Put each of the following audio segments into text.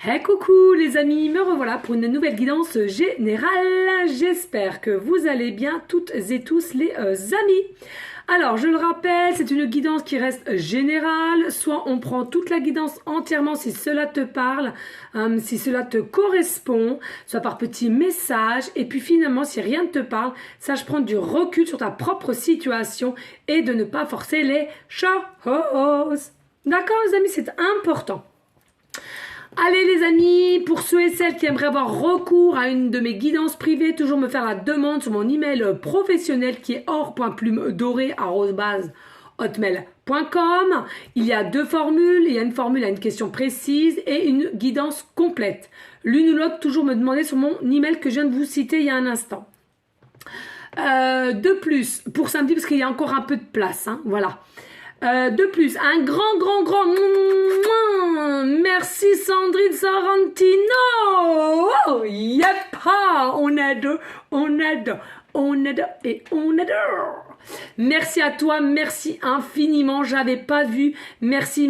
Hey coucou les amis, me revoilà pour une nouvelle guidance générale. J'espère que vous allez bien toutes et tous les amis. Alors je le rappelle, c'est une guidance qui reste générale, soit on prend toute la guidance entièrement si cela te parle, si cela te correspond, soit par petits messages, et puis finalement si rien ne te parle, sache prendre du recul sur ta propre situation et de ne pas forcer les choses. D'accord les amis, c'est important. Allez les amis, pour ceux et celles qui aimeraient avoir recours à une de mes guidances privées, toujours me faire la demande sur mon email professionnel qui est or.plumedoré@hotmail.com. Il y a deux formules, il y a une formule à une question précise et une guidance complète. L'une ou l'autre, toujours me demander sur mon email que je viens de vous citer il y a un instant. De plus, pour samedi, parce qu'il y a encore un peu de place, hein, voilà. De plus, un grand merci Sandrine Sorrentino. Oh, yep, on adore et on adore. Merci à toi, merci infiniment, j'avais pas vu. Merci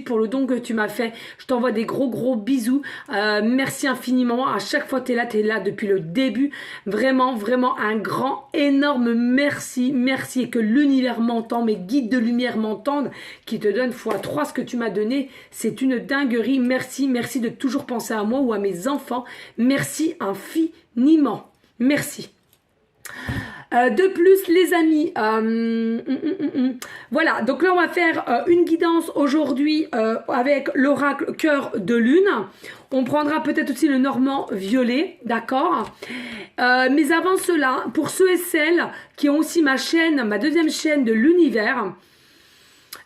pour le don que tu m'as fait. Je t'envoie des gros bisous. Merci infiniment. À chaque fois t'es là depuis le début. Vraiment un grand, énorme merci et que l'univers m'entend, mes guides de lumière m'entendent, qui te donnent x3 ce que tu m'as donné. C'est une dinguerie. Merci de toujours penser à moi ou à mes enfants. Merci infiniment. Merci. De plus les amis, voilà, donc là on va faire une guidance aujourd'hui avec l'oracle cœur de lune. On prendra peut-être aussi le normand violet, d'accord, mais avant cela, pour ceux et celles qui ont aussi ma chaîne, ma deuxième chaîne de l'univers,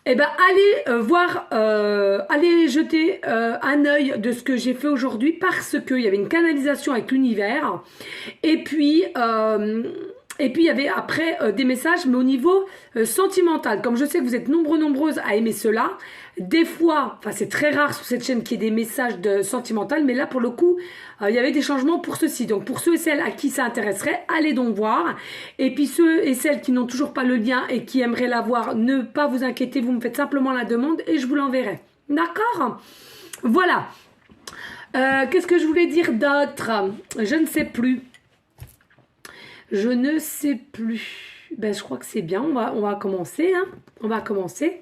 eh ben allez allez jeter un œil de ce que j'ai fait aujourd'hui, parce qu'il y avait une canalisation avec l'univers, et puis il y avait après des messages, mais au niveau sentimental. Comme je sais que vous êtes nombreuses à aimer cela, des fois, enfin c'est très rare sur cette chaîne qu'il y ait des messages de sentimental, mais là pour le coup, il y avait des changements pour ceci. Donc pour ceux et celles à qui ça intéresserait, allez donc voir. Et puis ceux et celles qui n'ont toujours pas le lien et qui aimeraient l'avoir, ne pas vous inquiéter, vous me faites simplement la demande et je vous l'enverrai. D'accord ? Voilà. Qu'est-ce que je voulais dire d'autre ? Je ne sais plus. Je ne sais plus. Ben, je crois que c'est bien. On va commencer. Hein. On va commencer.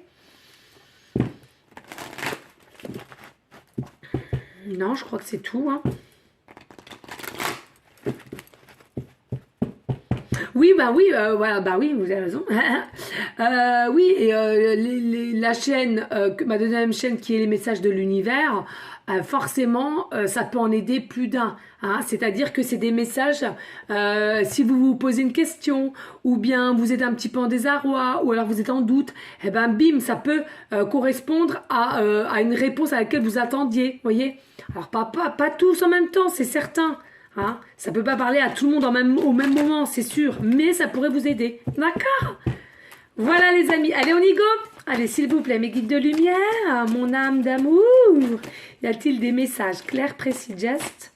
Non, je crois que c'est tout. Hein. Oui, bah oui, voilà, bah oui, vous avez raison. Oui, et la chaîne, ma deuxième chaîne qui est les messages de l'univers, forcément, ça peut en aider plus d'un. Hein, c'est-à-dire que c'est des messages, si vous vous posez une question, ou bien vous êtes un petit peu en désarroi, ou alors vous êtes en doute, eh ben bim, ça peut correspondre à une réponse à laquelle vous attendiez, voyez. Alors pas tous en même temps, c'est certain. Hein, ça peut pas parler à tout le monde au même moment, c'est sûr, mais ça pourrait vous aider. D'accord ? Voilà les amis, allez on y go. Allez s'il vous plaît, mes guides de lumière, mon âme d'amour, y a-t-il des messages clairs, précis, gestes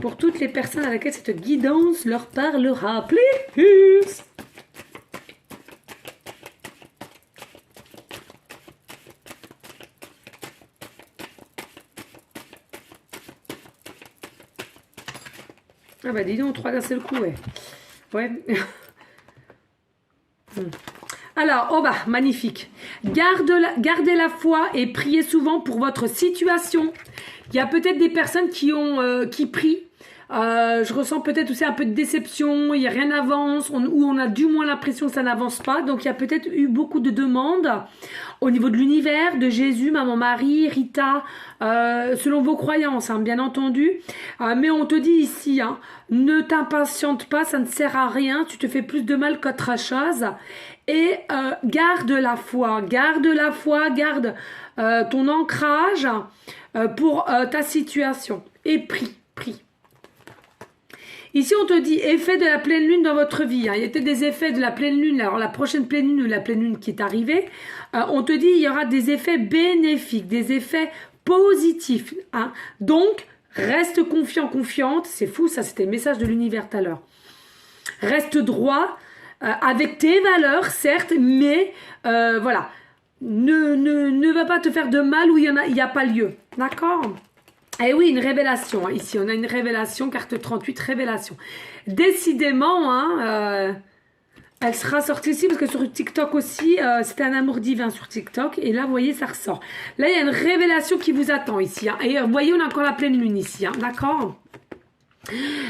pour toutes les personnes à laquelle cette guidance leur parlera? Please. Ah bah dis donc, 3 d'un seul coup, ouais. Ouais. Alors, oh bah, magnifique. Gardez la foi et priez souvent pour votre situation. Il y a peut-être des personnes qui prient. Je ressens peut-être aussi un peu de déception, il n'y a rien n'avance, ou on a du moins l'impression que ça n'avance pas. Donc il y a peut-être eu beaucoup de demandes au niveau de l'univers, de Jésus, Maman Marie, Rita, selon vos croyances, hein, bien entendu. Mais on te dit ici, hein, ne t'impatiente pas, ça ne sert à rien, tu te fais plus de mal qu'autre chose. Et garde la foi, garde ton ancrage pour ta situation. Et prie. Ici, on te dit effet de la pleine lune dans votre vie. Hein. Il y a peut-être des effets de la pleine lune. Alors, la prochaine pleine lune ou la pleine lune qui est arrivée, on te dit il y aura des effets bénéfiques, des effets positifs. Hein. Donc, reste confiante. C'est fou, ça, c'était le message de l'univers tout à l'heure. Reste droit, avec tes valeurs, certes, mais voilà. Ne va pas te faire de mal où il y a pas lieu. D'accord ? Eh oui, une révélation. Hein. Ici, on a une révélation, carte 38, révélation. Décidément, hein, elle sera sortie aussi, parce que sur TikTok aussi, c'était un amour divin sur TikTok. Et là, vous voyez, ça ressort. Là, il y a une révélation qui vous attend ici. Hein. Et vous voyez, on a encore la pleine lune ici. Hein, d'accord?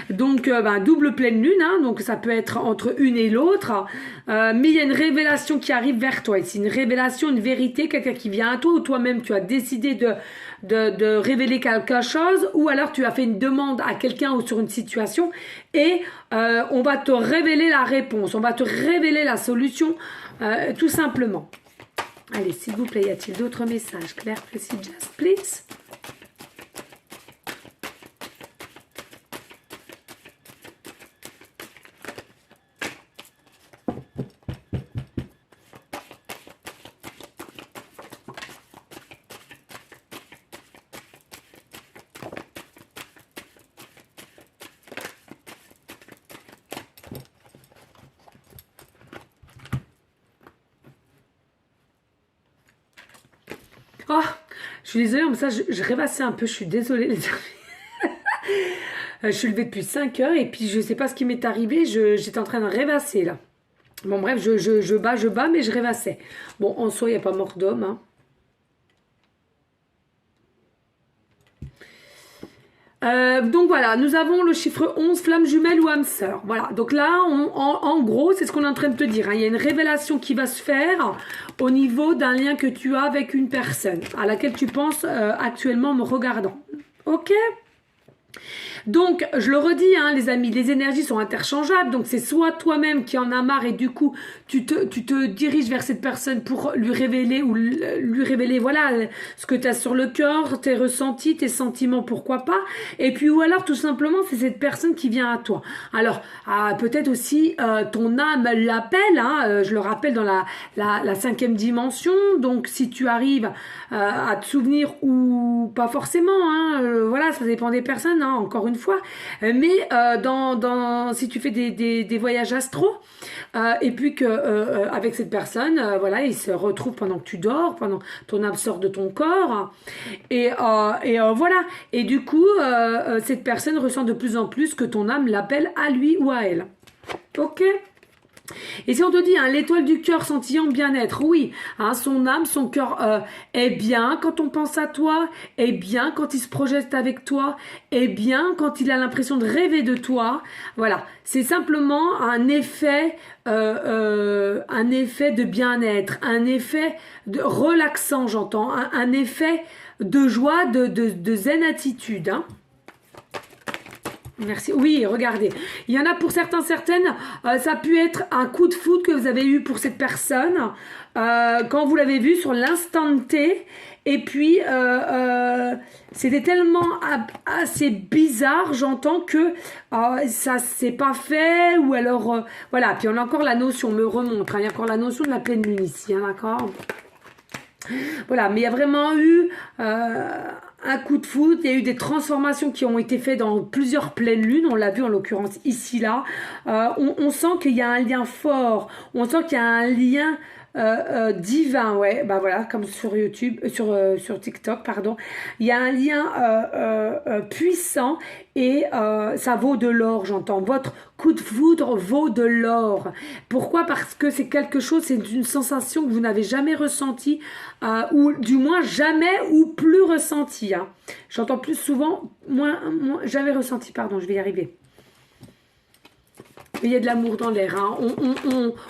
Donc, double pleine lune, hein, donc ça peut être entre une et l'autre, mais il y a une révélation qui arrive vers toi ici, une révélation, une vérité, quelqu'un qui vient à toi, ou toi-même tu as décidé de révéler quelque chose, ou alors tu as fait une demande à quelqu'un ou sur une situation, et on va te révéler la réponse, on va te révéler la solution, tout simplement. Allez, s'il vous plaît, y a-t-il d'autres messages? Claire, précis, just please. Oh, je suis désolée, mais ça, je rêvassais un peu, je suis désolée, les amis. Je suis levée depuis 5 heures et puis je sais pas ce qui m'est arrivé, j'étais en train de rêvasser là. Bon, bref, je bats, mais je rêvassais. Bon, en soi, il n'y a pas mort d'homme, hein. Donc voilà, nous avons le chiffre 11, flamme jumelle ou âme sœur. Voilà, donc là, en gros, c'est ce qu'on est en train de te dire. Hein. Il y a une révélation qui va se faire au niveau d'un lien que tu as avec une personne à laquelle tu penses actuellement en me regardant. Ok ? Donc, je le redis, hein, les amis, les énergies sont interchangeables. Donc, c'est soit toi-même qui en as marre et du coup, tu te diriges vers cette personne pour lui révéler voilà, ce que tu as sur le cœur, tes ressentis, tes sentiments, pourquoi pas. Et puis, ou alors, tout simplement, c'est cette personne qui vient à toi. Alors, peut-être aussi, ton âme l'appelle, hein, je le rappelle, dans la cinquième dimension. Donc, si tu arrives à te souvenir ou pas forcément, hein, voilà, ça dépend des personnes, hein, encore une fois, mais si tu fais des voyages astro et puis que avec cette personne, voilà, il se retrouve pendant que tu dors, pendant ton âme sort de ton corps et voilà, et du coup cette personne ressent de plus en plus que ton âme l'appelle à lui ou à elle. Ok. Et si on te dit, hein, l'étoile du cœur scintillant bien-être, oui, hein, son âme, son cœur est bien quand on pense à toi, est bien quand il se projette avec toi, est bien quand il a l'impression de rêver de toi. Voilà, c'est simplement un effet de bien-être, un effet de relaxant, j'entends, un effet de joie, de zen attitude, hein. Merci. Oui, regardez. Il y en a pour certaines, ça a pu être un coup de foudre que vous avez eu pour cette personne quand vous l'avez vu sur l'instant T. Et puis, c'était tellement assez bizarre, j'entends, que ça s'est pas fait. Ou alors, voilà. Puis on a encore la notion, on me remonte. Hein, il y a encore la notion de la pleine lune ici, hein, d'accord ? Voilà, mais il y a vraiment eu un coup de foudre, il y a eu des transformations qui ont été faites dans plusieurs pleines lunes, on l'a vu en l'occurrence ici, là. On sent qu'il y a un lien fort, on sent qu'il y a un lien divin, ouais, bah voilà, comme sur YouTube, sur TikTok, pardon. Il y a un lien puissant et ça vaut de l'or, j'entends. Votre coup de foudre vaut de l'or. Pourquoi? Parce que c'est quelque chose, c'est une sensation que vous n'avez jamais ressentie, ou du moins jamais ou plus ressentie. Hein. J'entends plus souvent, moins, jamais ressenti, pardon, je vais y arriver. Il y a de l'amour dans l'air. Hein.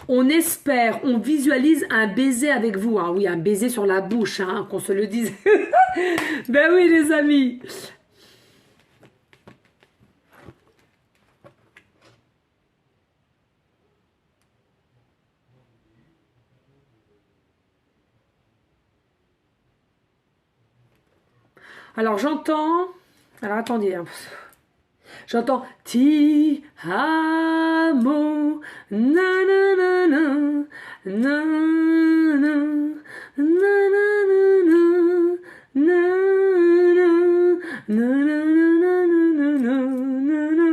On espère, on visualise un baiser avec vous. Hein. Oui, un baiser sur la bouche, hein, qu'on se le dise. Ben oui, les amis. Alors, j'entends... Alors, attendez. Hein. J'entends ti amo na na na na na na na na na na.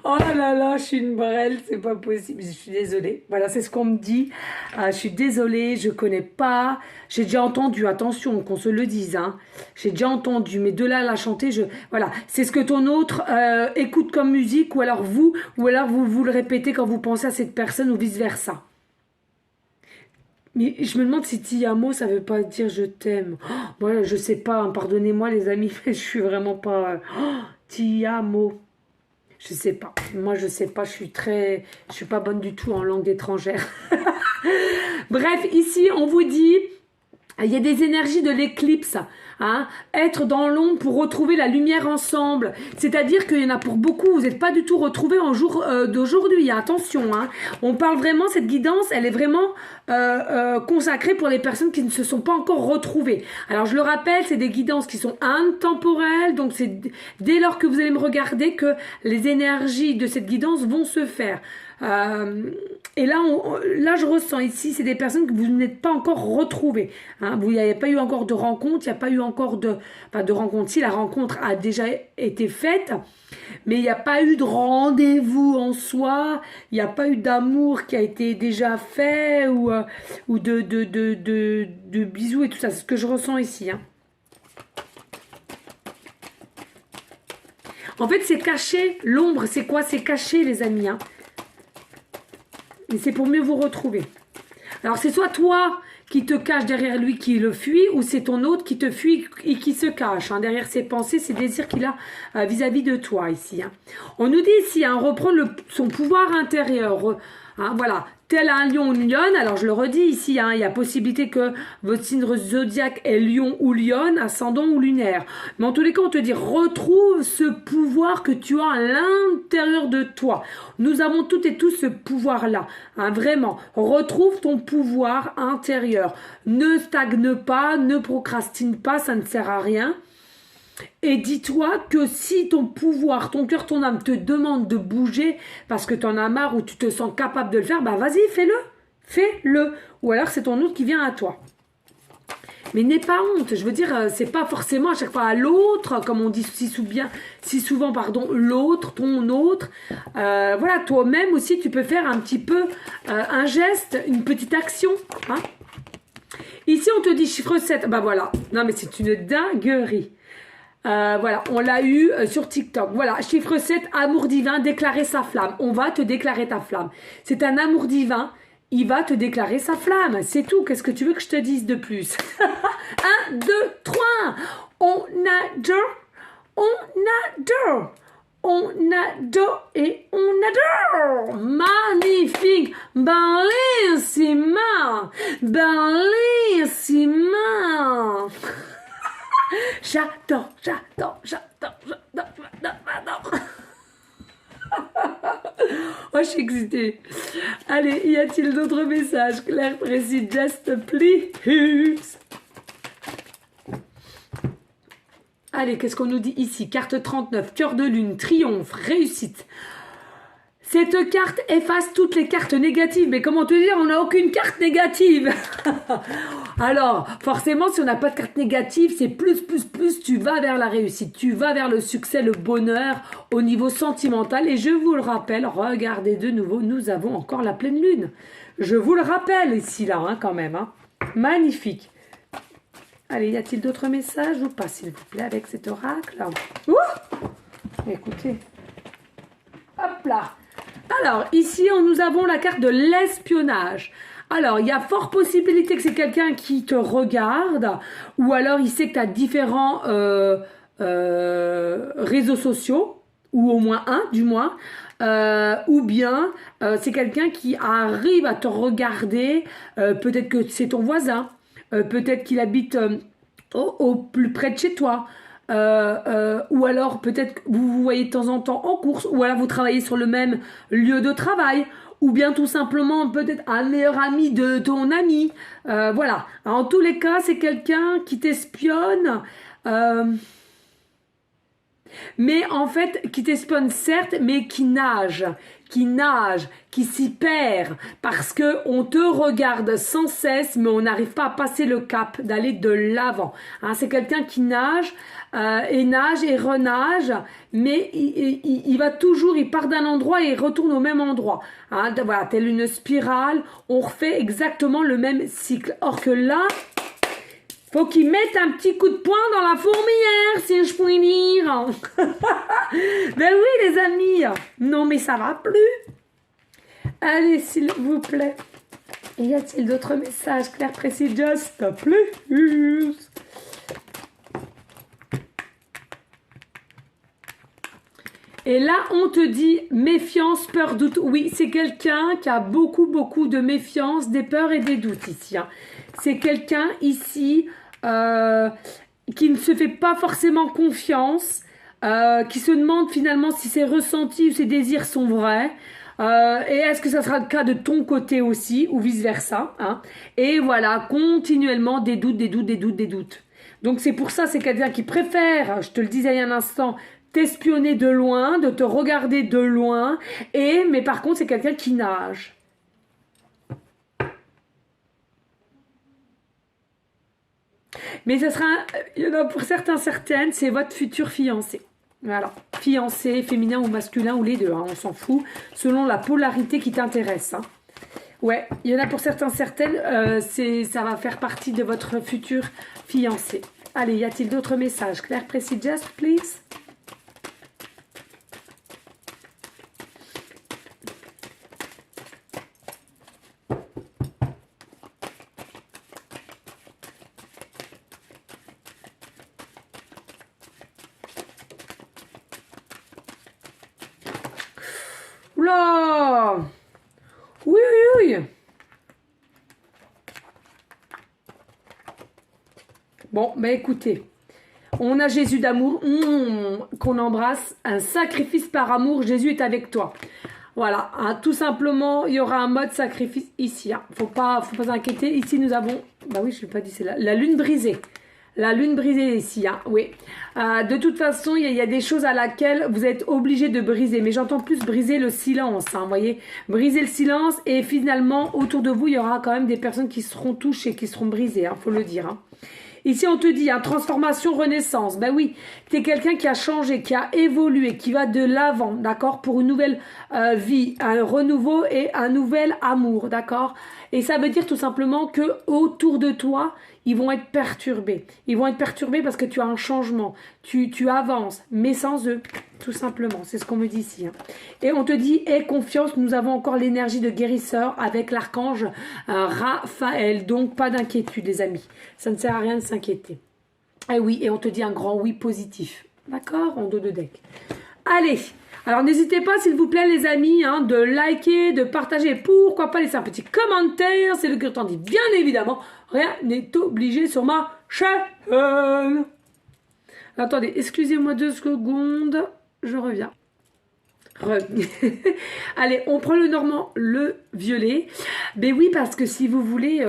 Oh là là, je suis une brêle, c'est pas possible. Je suis désolée. Voilà, c'est ce qu'on me dit. Je suis désolée, je connais pas. J'ai déjà entendu, attention, qu'on se le dise. Hein. J'ai déjà entendu, mais de là à la chanter, voilà. C'est ce que ton autre écoute comme musique, ou alors vous le répétez quand vous pensez à cette personne, ou vice-versa. Mais je me demande si ti amo, ça veut pas dire je t'aime. Oh, moi, je sais pas, hein, pardonnez-moi les amis, mais je suis vraiment pas... ti amo. Je sais pas. Moi, je sais pas, je suis pas bonne du tout en langue étrangère. Bref, ici, on vous dit, il y a des énergies de l'éclipse. Hein, être dans l'ombre pour retrouver la lumière ensemble. C'est-à-dire qu'il y en a pour beaucoup, vous n'êtes pas du tout retrouvés en jour d'aujourd'hui. Attention, hein. On parle vraiment, cette guidance, elle est vraiment consacrée pour les personnes qui ne se sont pas encore retrouvées. Alors je le rappelle, c'est des guidances qui sont intemporelles, donc c'est dès lors que vous allez me regarder que les énergies de cette guidance vont se faire. Et là, je ressens ici, c'est des personnes que vous n'êtes pas encore retrouvées. Hein, il n'y a pas eu encore de rencontre, il n'y a pas eu encore de rencontre. Si la rencontre a déjà été faite, mais il n'y a pas eu de rendez-vous en soi, il n'y a pas eu d'amour qui a été déjà fait ou de bisous et tout ça. C'est ce que je ressens ici. Hein. En fait, c'est caché. L'ombre, c'est quoi? C'est caché, les amis. Hein. Et c'est pour mieux vous retrouver. Alors, c'est soit toi qui te cache derrière lui, qui le fuit, ou c'est ton autre qui te fuit et qui se cache hein, derrière ses pensées, ses désirs qu'il a vis-à-vis de toi ici. Hein. On nous dit ici, hein, reprendre son pouvoir intérieur. Hein, voilà, tel un lion ou une lionne. Alors, je le redis ici, hein, il y a possibilité que votre signe zodiaque est lion ou lionne, ascendant ou lunaire. Mais en tous les cas, on te dit, retrouve ce pouvoir que tu as à l'intérieur de toi. Nous avons toutes et tous ce pouvoir-là. Hein, vraiment, retrouve ton pouvoir intérieur. Ne stagne pas, ne procrastine pas, ça ne sert à rien. Et dis-toi que si ton pouvoir, ton cœur, ton âme te demande de bouger parce que tu en as marre ou tu te sens capable de le faire, bah vas-y, fais-le. Fais-le. Ou alors c'est ton autre qui vient à toi. Mais n'aie pas honte. Je veux dire, c'est pas forcément à chaque fois à l'autre, comme on dit si souvent, l'autre, ton autre. Voilà, toi-même aussi, tu peux faire un petit peu un geste, une petite action. Hein. Ici, on te dit chiffre 7. Bah voilà. Non, mais c'est une dinguerie. Voilà, on l'a eu sur TikTok. Voilà, chiffre 7, amour divin, déclarer sa flamme. On va te déclarer ta flamme. C'est un amour divin, il va te déclarer sa flamme. C'est tout, qu'est-ce que tu veux que je te dise de plus? 1, 2, 3. On adore, on adore. On adore et on adore. Magnifique. Bellissima. Bellissima. J'adore, j'adore, j'adore, j'adore, j'adore, j'adore. Oh, je suis excitée. Allez, y a-t-il d'autres messages clairs, précis, just please? Allez, qu'est-ce qu'on nous dit ici? Carte 39, cœur de lune, triomphe, réussite. Cette carte efface toutes les cartes négatives. Mais comment te dire, on n'a aucune carte négative. Alors, forcément, si on n'a pas de carte négative, c'est plus, tu vas vers la réussite. Tu vas vers le succès, le bonheur au niveau sentimental. Et je vous le rappelle, regardez de nouveau, nous avons encore la pleine lune. Je vous le rappelle ici, là, hein, quand même. Hein. Magnifique. Allez, y a-t-il d'autres messages ou pas, s'il vous plaît, avec cet oracle? Ouh, écoutez. Hop là. Alors, ici, nous avons la carte de l'espionnage. Alors, il y a fort possibilité que c'est quelqu'un qui te regarde, ou alors il sait que tu as différents réseaux sociaux, ou au moins un, du moins, ou bien c'est quelqu'un qui arrive à te regarder, peut-être que c'est ton voisin, peut-être qu'il habite au plus près de chez toi, ou alors peut-être que vous vous voyez de temps en temps en course, ou alors vous travaillez sur le même lieu de travail, ou bien tout simplement peut-être un meilleur ami de ton ami. Voilà. Alors, en tous les cas, c'est quelqu'un qui t'espionne, mais en fait, qui t'espionne certes, mais qui nage, qui nage, qui s'y perd, parce que on te regarde sans cesse, mais on n'arrive pas à passer le cap, d'aller de l'avant. Hein, c'est quelqu'un qui nage et nage et renage, mais il va toujours, il part d'un endroit et il retourne au même endroit. Hein, voilà, telle une spirale, on refait exactement le même cycle. Or que là, faut qu'il mette un petit coup de poing dans la fourmilière, si je puis dire. Ben oui, les amis. Non, mais ça va plus. Allez, s'il vous plaît. Y a-t-il d'autres messages clairs, précis, just please? Et là, on te dit méfiance, peur, doute. Oui, c'est quelqu'un qui a beaucoup, beaucoup de méfiance, des peurs et des doutes ici. Hein. C'est quelqu'un ici qui ne se fait pas forcément confiance, qui se demande finalement si ses ressentis ou ses désirs sont vrais. Et est-ce que ça sera le cas de ton côté aussi, ou vice-versa, hein. Et voilà, continuellement des doutes, des doutes, des doutes, des doutes. Donc c'est pour ça, c'est quelqu'un qui préfère, je te le disais il y a un instant, t'espionner de loin, de te regarder de loin, mais par contre c'est quelqu'un qui nage. Mais ça sera, il y en a pour certains, certaines, c'est votre futur fiancé. Voilà, fiancé, féminin ou masculin, ou les deux, hein, on s'en fout, selon la polarité qui t'intéresse. Hein. Ouais, il y en a pour certains, certaines, ça va faire partie de votre futur fiancé. Allez, y a-t-il d'autres messages? Claire, précis, just, please. Oula! Oui, oui, oui. Bon, ben écoutez, on a Jésus d'amour, qu'on embrasse, un sacrifice par amour, Jésus est avec toi. Voilà, hein, tout simplement, il y aura un mode sacrifice ici. Hein. Faut pas s'inquiéter. Ici, nous avons, bah oui, je ne l'ai pas dit, c'est la lune brisée. La lune brisée ici, hein, oui. De toute façon, il y a des choses à laquelle vous êtes obligé de briser. Mais j'entends plus briser le silence, hein, vous voyez. Briser le silence et finalement, autour de vous, il y aura quand même des personnes qui seront touchées, qui seront brisées, hein, faut le dire. Hein. Ici, on te dit, hein, transformation, renaissance. Ben oui, tu es quelqu'un qui a changé, qui a évolué, qui va de l'avant, d'accord, pour une nouvelle vie, un renouveau et un nouvel amour, d'accord. Et ça veut dire tout simplement que autour de toi, ils vont être perturbés. Ils vont être perturbés parce que tu as un changement, tu avances, mais sans eux, tout simplement. C'est ce qu'on me dit ici. Hein. Et on te dit, aie confiance, nous avons encore l'énergie de guérisseur avec l'archange Raphaël. Donc, pas d'inquiétude, les amis. Ça ne sert à rien de s'inquiéter. Et oui, et on te dit un grand oui positif. D'accord? En dos de deck. Allez! Alors, n'hésitez pas, s'il vous plaît, les amis, hein, de liker, de partager. Pourquoi pas laisser un petit commentaire. C'est le que t'en dis, bien évidemment. Rien n'est obligé sur ma chaîne. Attendez, excusez-moi 2 secondes. Je reviens. Allez, on prend le normand, le violet. Ben oui, parce que si vous voulez,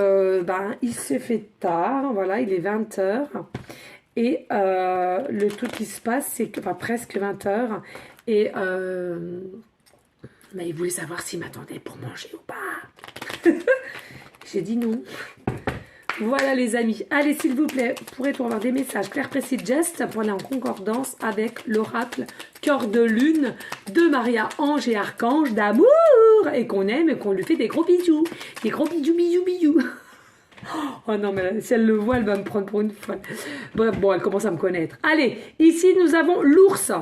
il se fait tard. Voilà, il est 20h. Et le truc qui se passe, c'est que, presque 20h. Et il voulait savoir s'il m'attendait pour manger ou pas. J'ai dit non. Voilà les amis. Allez, s'il vous plaît, pourrait-on avoir des messages clairs, précis, just pour aller en concordance avec l'oracle cœur de lune de Maria, ange et archange d'amour et qu'on aime et qu'on lui fait des gros bisous. Des gros bisous, bisous, bisous. Oh non, mais si elle le voit, elle va me prendre pour une folle. Bref, bon, elle commence à me connaître. Allez, ici, nous avons l'ours.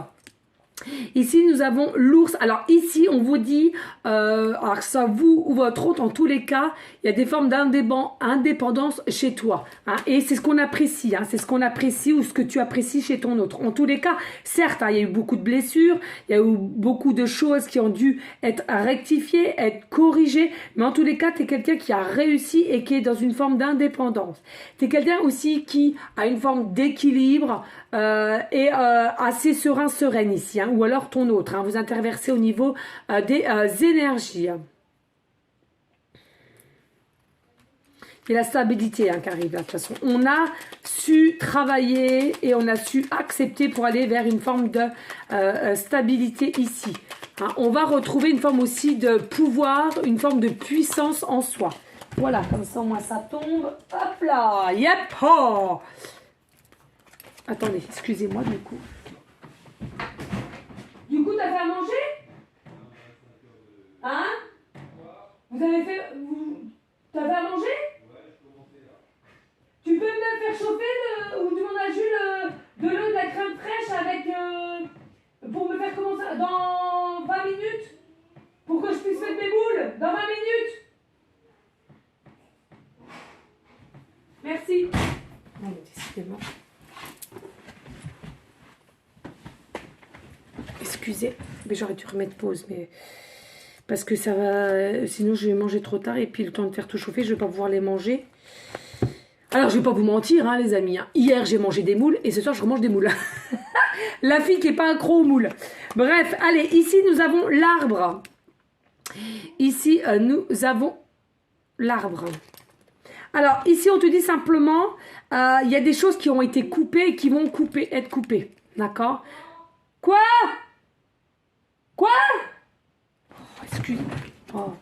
Ici, nous avons l'ours. Alors ici, on vous dit, alors que ça vous ou votre hôte, en tous les cas, il y a des formes d'indépendance chez toi. Hein, et c'est ce qu'on apprécie. Hein, c'est ce qu'on apprécie ou ce que tu apprécies chez ton autre. En tous les cas, certes, hein, il y a eu beaucoup de blessures, il y a eu beaucoup de choses qui ont dû être rectifiées, être corrigées. Mais en tous les cas, tu es quelqu'un qui a réussi et qui est dans une forme d'indépendance. Tu es quelqu'un aussi qui a une forme d'équilibre et assez sereine ici. Hein, ou alors ton autre, hein, vous interversez au niveau des énergies. Et la stabilité hein, qui arrive là, de toute façon. On a su travailler et on a su accepter pour aller vers une forme de stabilité ici. hein. On va retrouver une forme aussi de pouvoir, une forme de puissance en soi. Voilà, comme ça, moi, ça tombe. Hop là, yep, oh. Attendez, excusez-moi, du coup. Du coup, t'as fait à manger? Hein? Vous avez fait... T'as fait à manger? Tu peux me faire chauffer ou demander à Jules de l'eau, de la crème fraîche avec... pour me faire commencer dans 20 minutes? Pour que je puisse mettre mes boules dans 20 minutes? Merci. Non, mais décidément. Excusez, mais j'aurais dû remettre pause, mais... Parce que ça va... Sinon, je vais manger trop tard et puis le temps de faire tout chauffer, je ne vais pas pouvoir les manger. Alors, je ne vais pas vous mentir, hein, les amis. Hein. Hier, j'ai mangé des moules et ce soir, je remange des moules. La fille qui n'est pas accro aux moules. Bref, allez, ici, nous avons l'arbre. Ici, nous avons l'arbre. Alors, ici, on te dit simplement, il y a des choses qui ont été coupées et qui vont être coupées. D'accord? Quoi? Quoi? Oh, excuse-moi. Oh.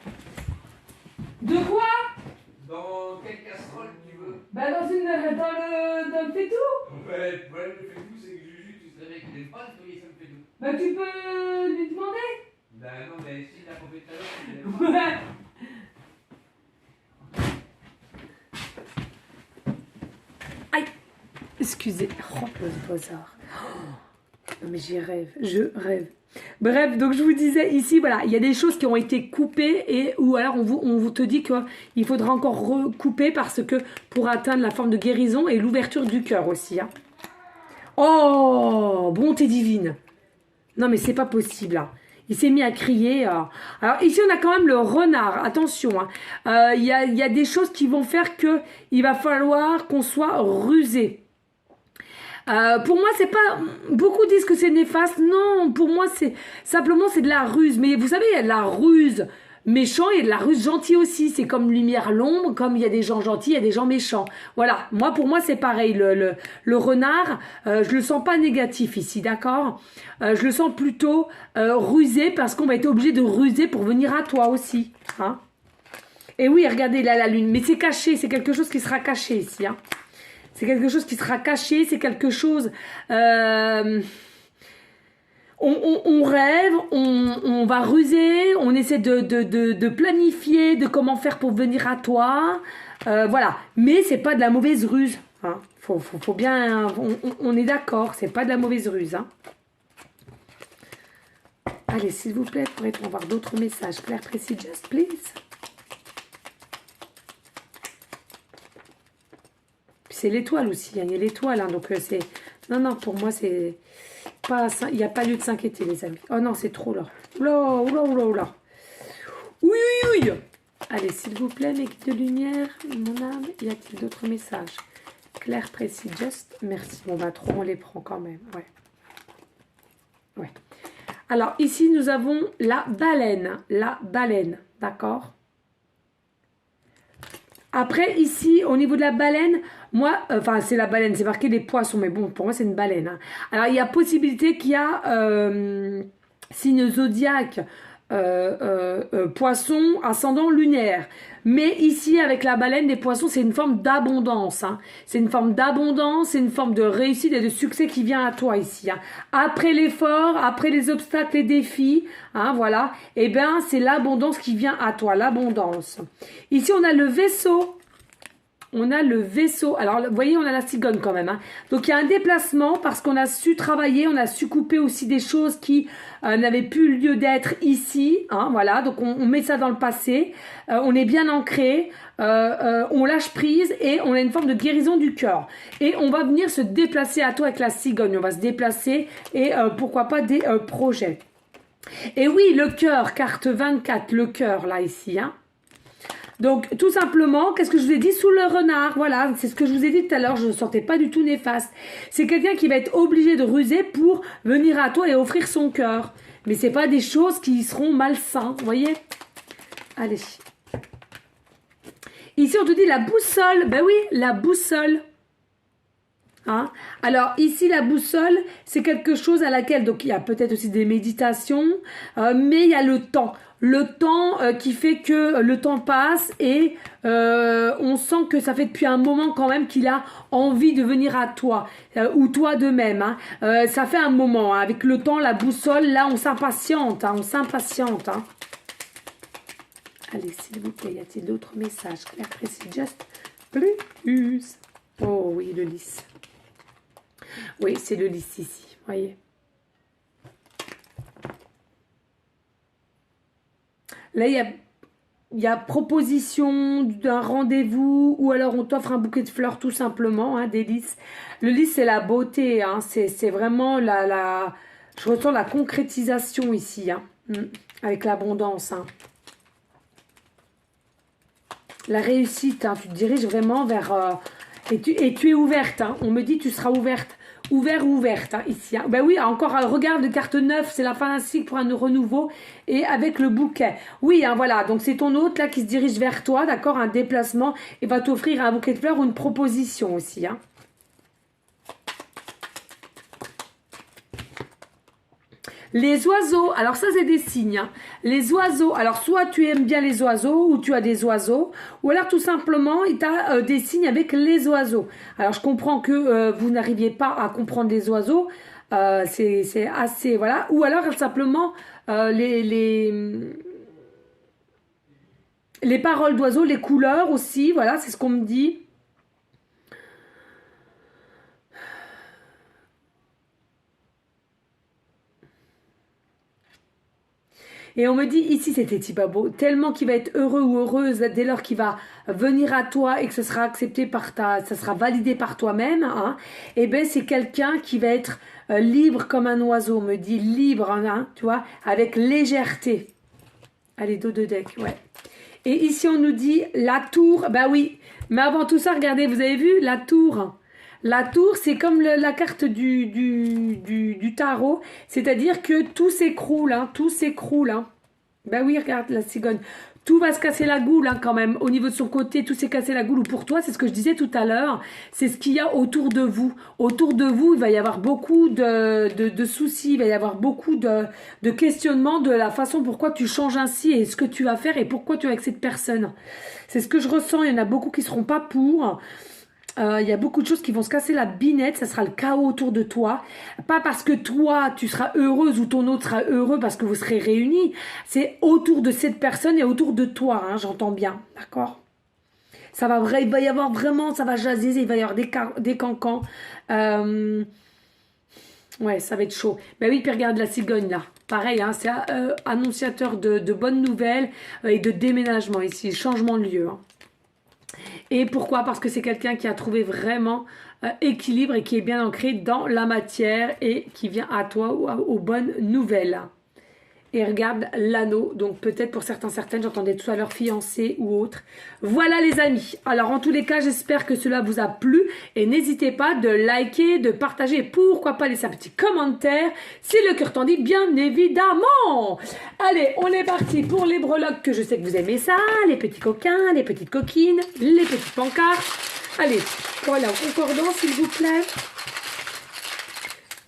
De quoi? Dans quelle casserole tu veux? Bah dans le faitout. Ouais, le problème du faitout, c'est que Juju, tu savais qu'il n'aime pas nettoyer son faitout. Bah tu peux lui demander. Bah non, mais si, il l'a pas fait tout à l'heure, il l'aime pas. Aïe. Excusez. Oh, le bazar. Oh, mais j'y rêve. Je rêve. Bref, donc je vous disais ici, voilà, il y a des choses qui ont été coupées et ou alors on vous te dit qu'il faudra encore recouper parce que pour atteindre la forme de guérison et l'ouverture du cœur aussi. Hein. Oh, bonté divine. Non mais c'est pas possible. Hein. Il s'est mis à crier. Alors ici on a quand même le renard. Attention, hein. Il y a des choses qui vont faire que il va falloir qu'on soit rusé. Pour moi, c'est pas... Beaucoup disent que c'est néfaste. Non, pour moi, c'est simplement c'est de la ruse. Mais vous savez, il y a de la ruse méchant et de la ruse gentil aussi. C'est comme lumière, l'ombre, comme il y a des gens gentils, il y a des gens méchants. Voilà, pour moi, c'est pareil. Le renard, je le sens pas négatif ici, d'accord? Je le sens plutôt rusé parce qu'on va être obligé de ruser pour venir à toi aussi. Hein? Et oui, regardez là la lune. Mais c'est caché, c'est quelque chose qui sera caché ici, hein. C'est quelque chose qui sera caché, c'est quelque chose... on rêve, on va ruser, on essaie de planifier, de comment faire pour venir à toi. Voilà, mais c'est pas de la mauvaise ruse. Hein. Faut bien... On est d'accord, c'est pas de la mauvaise ruse. Hein. Allez, s'il vous plaît, pourrait-on avoir d'autres messages? Claire, précis, just please. C'est l'étoile aussi, hein. Il y a l'étoile, hein, donc c'est... Non, pour moi, c'est pas... Il n'y a pas lieu de s'inquiéter, les amis. Oh non, c'est trop là. Oula. Oui. Allez, s'il vous plaît, mes guides de lumière, mon âme, y a-t-il d'autres messages? Claire, précis, just, merci. Bon, bah, trop, on les prend quand même, ouais. Alors, ici, nous avons la baleine, d'accord? Après, ici, au niveau de la baleine, moi, enfin, c'est la baleine, c'est marqué les poissons, mais bon, pour moi, c'est une baleine. Hein. Alors, il y a possibilité qu'il y a signe zodiaque, poisson, ascendant lunaire. Mais ici, avec la baleine, les poissons, c'est une forme d'abondance. Hein. C'est une forme d'abondance, c'est une forme de réussite et de succès qui vient à toi ici. Hein. Après l'effort, après les obstacles, les défis, hein, voilà, eh bien, c'est l'abondance qui vient à toi, l'abondance. Ici, on a le vaisseau. Alors, vous voyez, on a la cigogne quand même. Hein. Donc, il y a un déplacement parce qu'on a su travailler, on a su couper aussi des choses qui n'avaient plus lieu d'être ici. Hein, voilà, donc on met ça dans le passé. On est bien ancré, on lâche prise et on a une forme de guérison du cœur. Et on va venir se déplacer à toi avec la cigogne. On va se déplacer et pourquoi pas des projets. Et oui, le cœur, carte 24, le cœur là, ici, hein. Donc, tout simplement, qu'est-ce que je vous ai dit? Sous le renard, voilà, c'est ce que je vous ai dit tout à l'heure, je ne sentais pas du tout néfaste. C'est quelqu'un qui va être obligé de ruser pour venir à toi et offrir son cœur. Mais ce n'est pas des choses qui seront malsains, vous voyez? Allez. Ici, on te dit la boussole. Ben oui, la boussole. Hein. Alors ici la boussole c'est quelque chose à laquelle donc il y a peut-être aussi des méditations mais il y a le temps qui fait que le temps passe et on sent que ça fait depuis un moment quand même qu'il a envie de venir à toi ou toi de même hein. Ça fait un moment hein. Avec le temps la boussole là on s'impatiente hein, hein. Allez s'il vous plaît y a-t-il d'autres messages clair précis just plus. Oh oui le lys. Oui, c'est le lys ici, voyez. Là, il y a proposition d'un rendez-vous ou alors on t'offre un bouquet de fleurs tout simplement, hein, des lys. Le lys, c'est la beauté, hein, c'est vraiment je ressens la concrétisation ici, hein, avec l'abondance. Hein. La réussite, hein, tu te diriges vraiment vers... et tu es ouverte, hein, on me dit tu seras ouverte. Ouvert ou ouverte, hein, ici. Hein. Ben oui, encore, regarde, carte 9, c'est la fin d'un cycle pour un renouveau. Et avec le bouquet. Oui, hein, voilà, donc c'est ton hôte là qui se dirige vers toi, d'accord, un déplacement. Et va t'offrir un bouquet de fleurs ou une proposition aussi. Hein. Les oiseaux, alors ça c'est des signes. Hein. Les oiseaux, alors soit tu aimes bien les oiseaux ou tu as des oiseaux, ou alors tout simplement tu as des signes avec les oiseaux. Alors je comprends que vous n'arriviez pas à comprendre les oiseaux, c'est assez, voilà. Ou alors simplement les paroles d'oiseaux, les couleurs aussi, voilà, c'est ce qu'on me dit. Et on me dit, ici c'était Tibabo, tellement qu'il va être heureux ou heureuse dès lors qu'il va venir à toi et que ce sera accepté ça sera validé par toi-même, hein, et bien c'est quelqu'un qui va être libre comme un oiseau, on me dit libre, hein, tu vois, avec légèreté. Allez, dos de deck, ouais. Et ici on nous dit la tour, bah oui, mais avant tout ça, regardez, vous avez vu la tour. La tour, c'est comme la carte du tarot, c'est-à-dire que tout s'écroule, hein, tout s'écroule. Hein. Ben oui, regarde la cigogne. Tout va se casser la goule hein, quand même. Au niveau de son côté, tout s'est cassé la goule. Ou pour toi, c'est ce que je disais tout à l'heure, c'est ce qu'il y a autour de vous. Autour de vous, il va y avoir beaucoup de soucis, il va y avoir beaucoup de questionnements de la façon pourquoi tu changes ainsi et ce que tu vas faire et pourquoi tu es avec cette personne. C'est ce que je ressens, il y en a beaucoup qui ne seront pas pour... Il y a beaucoup de choses qui vont se casser la binette, ça sera le chaos autour de toi. Pas parce que toi, tu seras heureuse ou ton autre sera heureux parce que vous serez réunis. C'est autour de cette personne et autour de toi, hein, j'entends bien, d'accord ? Il va y avoir vraiment, ça va jaser, il va y avoir des cancans. Ouais, ça va être chaud. Ben oui, puis regarde la cigogne là. Pareil, hein, c'est annonciateur de bonnes nouvelles et de déménagement ici, changement de lieu. Hein. Et pourquoi? Parce que c'est quelqu'un qui a trouvé vraiment équilibre et qui est bien ancré dans la matière et qui vient à toi aux bonnes nouvelles. Et regarde l'anneau, donc peut-être pour certaines, j'entendais tout à l'heure fiancé ou autre. Voilà les amis, alors en tous les cas, j'espère que cela vous a plu et n'hésitez pas de liker, de partager et pourquoi pas laisser un petit commentaire si le cœur t'en dit, bien évidemment. Allez, on est parti pour les breloques, que je sais que vous aimez ça, les petits coquins, les petites coquines, les petites pancartes. Allez, voilà, concordant s'il vous plaît.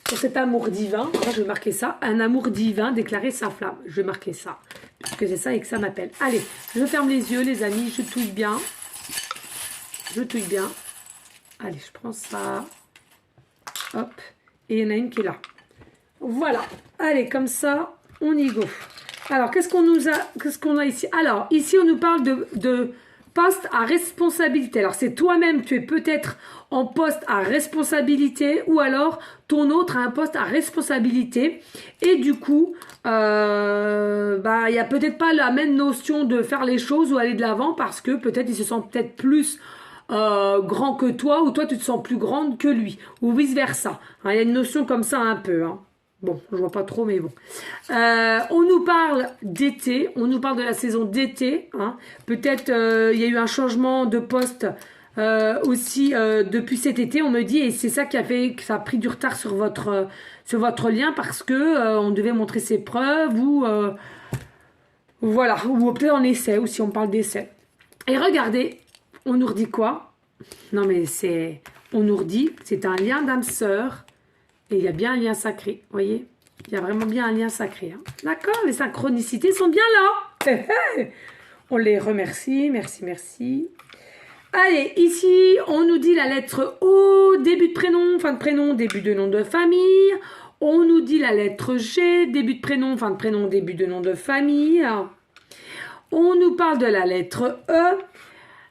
Pour cet amour divin, moi je vais marquer ça, un amour divin, déclarer sa flamme. Je vais marquer ça, parce que c'est ça et que ça m'appelle. Allez, je ferme les yeux les amis, je touille bien. Je touille bien. Allez, je prends ça. Hop, et il y en a une qui est là. Voilà, allez, comme ça, on y go. Alors, qu'est-ce qu'on a ici? Alors, ici on nous parle de poste à responsabilité. Alors, c'est toi-même, tu es peut-être en poste à responsabilité ou alors ton autre a un poste à responsabilité. Et du coup, il n'y a peut-être pas la même notion de faire les choses ou aller de l'avant parce que peut-être il se sent peut-être plus grand que toi ou toi tu te sens plus grande que lui ou vice-versa. Il y a une notion comme ça un peu, hein. Bon, je vois pas trop, mais bon. On nous parle d'été, on nous parle de la saison d'été. Hein. Peut-être il y a eu un changement de poste aussi depuis cet été, on me dit, et c'est ça qui a fait que ça a pris du retard sur votre lien parce que on devait montrer ses preuves ou voilà, ou peut-être en essai, ou si on parle d'essai. Et regardez, on nous redit quoi? Non, mais c'est... On nous redit, c'est un lien d'âme sœur. Et il y a bien un lien sacré. Vous voyez? Il y a vraiment bien un lien sacré. Hein. D'accord? Les synchronicités sont bien là. On les remercie. Merci, merci. Allez, ici, on nous dit la lettre O, début de prénom, fin de prénom, début de nom de famille. On nous dit la lettre G, début de prénom, fin de prénom, début de nom de famille. On nous parle de la lettre E,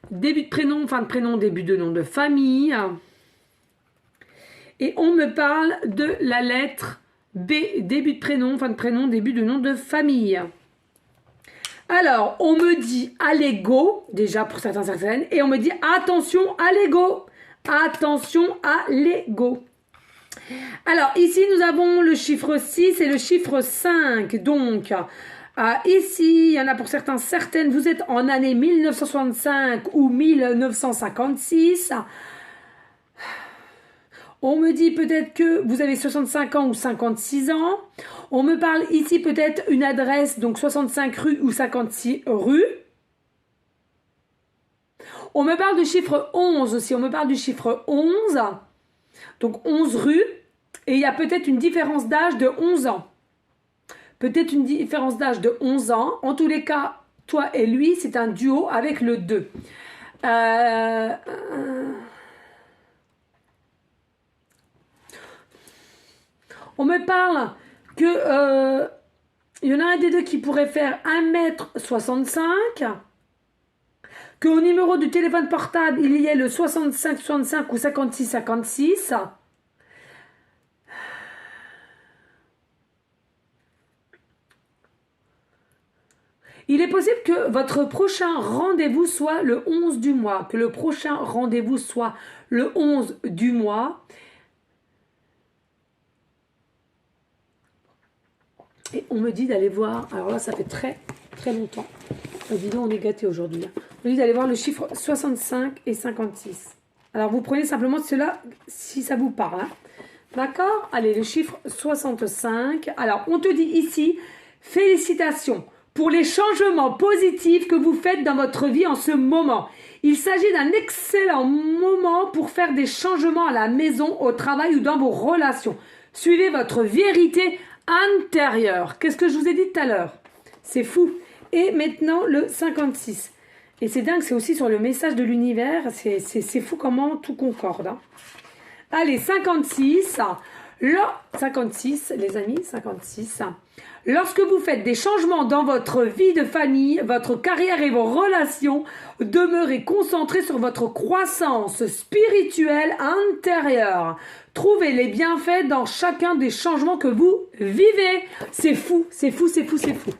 début de prénom, fin de prénom, début de nom de famille. Et on me parle de la lettre B, début de prénom, fin de prénom, début de nom de famille. Alors, on me dit à l'ego, déjà pour certains, certaines, et on me dit attention à l'ego. Attention à l'ego. Alors, ici, nous avons le chiffre 6 et le chiffre 5. Donc, ici, il y en a pour certains, certaines, vous êtes en année 1965 ou 1956. On me dit peut-être que vous avez 65 ans ou 56 ans. On me parle ici peut-être une adresse, donc 65 rue ou 56 rue. On me parle du chiffre 11 aussi. On me parle du chiffre 11. Donc 11 rue. Et il y a peut-être une différence d'âge de 11 ans. Peut-être une différence d'âge de 11 ans. En tous les cas, toi et lui, c'est un duo avec le 2. On me parle que il y en a un des deux qui pourrait faire 1m65. Qu'au numéro du téléphone portable, il y ait le 65 ou 56. Il est possible que votre prochain rendez-vous soit le 11 du mois. Que le prochain rendez-vous soit le 11 du mois. Et on me dit d'aller voir, alors là ça fait très très longtemps, dis donc on est gâtés aujourd'hui, on me dit d'aller voir le chiffre 65 et 56. Alors vous prenez simplement cela si ça vous parle, hein. D'accord? Allez, le chiffre 65, alors on te dit ici, félicitations pour les changements positifs que vous faites dans votre vie en ce moment. Il s'agit d'un excellent moment pour faire des changements à la maison, au travail ou dans vos relations. Suivez votre vérité intérieure. Qu'est-ce que je vous ai dit tout à l'heure? C'est fou. Et maintenant, le 56. Et c'est dingue, c'est aussi sur le message de l'univers. C'est fou comment tout concorde. Hein. Allez, 56. 56, les amis, 56. Lorsque vous faites des changements dans votre vie de famille, votre carrière et vos relations, demeurez concentrés sur votre croissance spirituelle intérieure. Trouvez les bienfaits dans chacun des changements que vous vivez. C'est fou, c'est fou, c'est fou, c'est fou.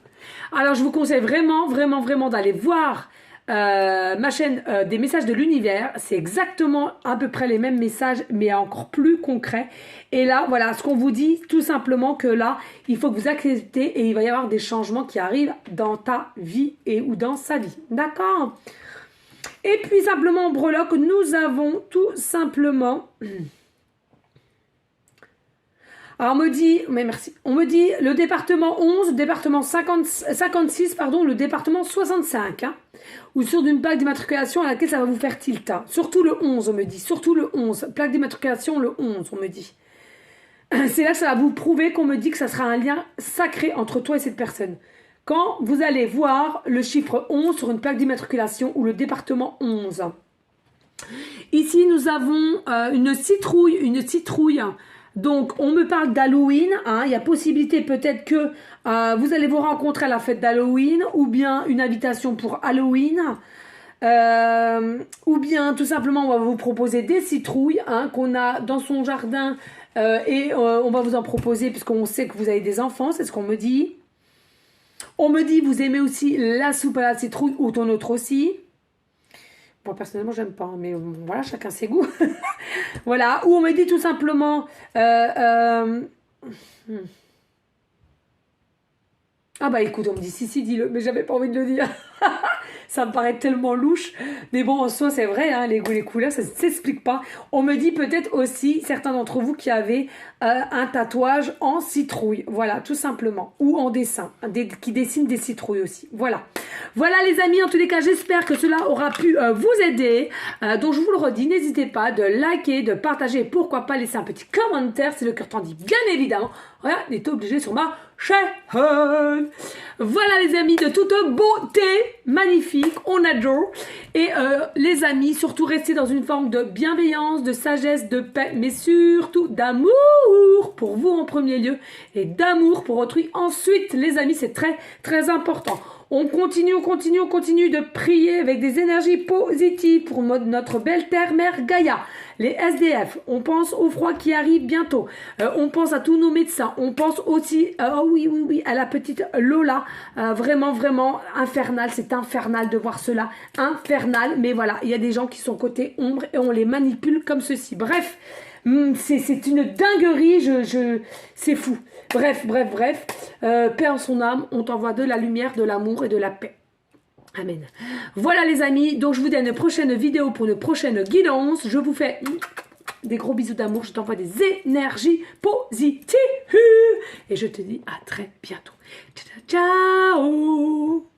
Alors, je vous conseille vraiment, vraiment, vraiment d'aller voir ma chaîne des messages de l'univers. C'est exactement à peu près les mêmes messages, mais encore plus concrets. Et là, voilà, ce qu'on vous dit, tout simplement que là, il faut que vous acceptez et il va y avoir des changements qui arrivent dans ta vie ou dans sa vie. D'accord? Et puis, simplement, en breloque, nous avons tout simplement... Alors, on me dit, mais merci, on me dit le département 11, le département 56, pardon, le département 65, hein, ou sur d'une plaque d'immatriculation à laquelle ça va vous faire tilt. Hein. Surtout le 11, on me dit, surtout le 11, plaque d'immatriculation le 11, on me dit. C'est là que ça va vous prouver qu'on me dit que ça sera un lien sacré entre toi et cette personne. Quand vous allez voir le chiffre 11 sur une plaque d'immatriculation ou le département 11. Ici, nous avons une citrouille. Donc, on me parle d'Halloween. Hein. Il y a possibilité peut-être que vous allez vous rencontrer à la fête d'Halloween ou bien une invitation pour Halloween. Ou bien, tout simplement, on va vous proposer des citrouilles hein, qu'on a dans son jardin et on va vous en proposer puisqu'on sait que vous avez des enfants. C'est ce qu'on me dit. On me dit, vous aimez aussi la soupe à la citrouille ou ton autre aussi. Moi, personnellement, j'aime pas, mais voilà, chacun ses goûts. Voilà, ou on me dit tout simplement... Ah bah écoute, on me dit si, dis-le, mais j'avais pas envie de le dire. Ça me paraît tellement louche. Mais bon, en soi, c'est vrai, hein, les goûts, les couleurs, ça ne s'explique pas. On me dit peut-être aussi, certains d'entre vous, qui avaient un tatouage en citrouille. Voilà, tout simplement. Ou en dessin, qui dessine des citrouilles aussi. Voilà. Voilà les amis, en tous les cas, j'espère que cela aura pu vous aider. Donc je vous le redis, n'hésitez pas de liker, de partager, et pourquoi pas laisser un petit commentaire si le cœur t'en dit, bien évidemment. Voilà, il est obligé sur ma chaîne. Voilà les amis, de toute beauté, magnifique, on adore. Et les amis, surtout restez dans une forme de bienveillance, de sagesse, de paix, mais surtout d'amour pour vous en premier lieu et d'amour pour autrui ensuite. Les amis, c'est très très important. On continue de prier avec des énergies positives pour notre belle terre-mère Gaïa. Les SDF, on pense au froid qui arrive bientôt. On pense à tous nos médecins. On pense aussi, oui, à la petite Lola. Vraiment infernal. C'est infernal de voir cela. Infernal. Mais voilà, il y a des gens qui sont côté ombre et on les manipule comme ceci. Bref. C'est une dinguerie, c'est fou. Bref. Paix en son âme, on t'envoie de la lumière, de l'amour et de la paix. Amen. Voilà les amis, donc je vous dis à une prochaine vidéo pour une prochaine guidance. Je vous fais des gros bisous d'amour, je t'envoie des énergies positives. Et je te dis à très bientôt. Ciao.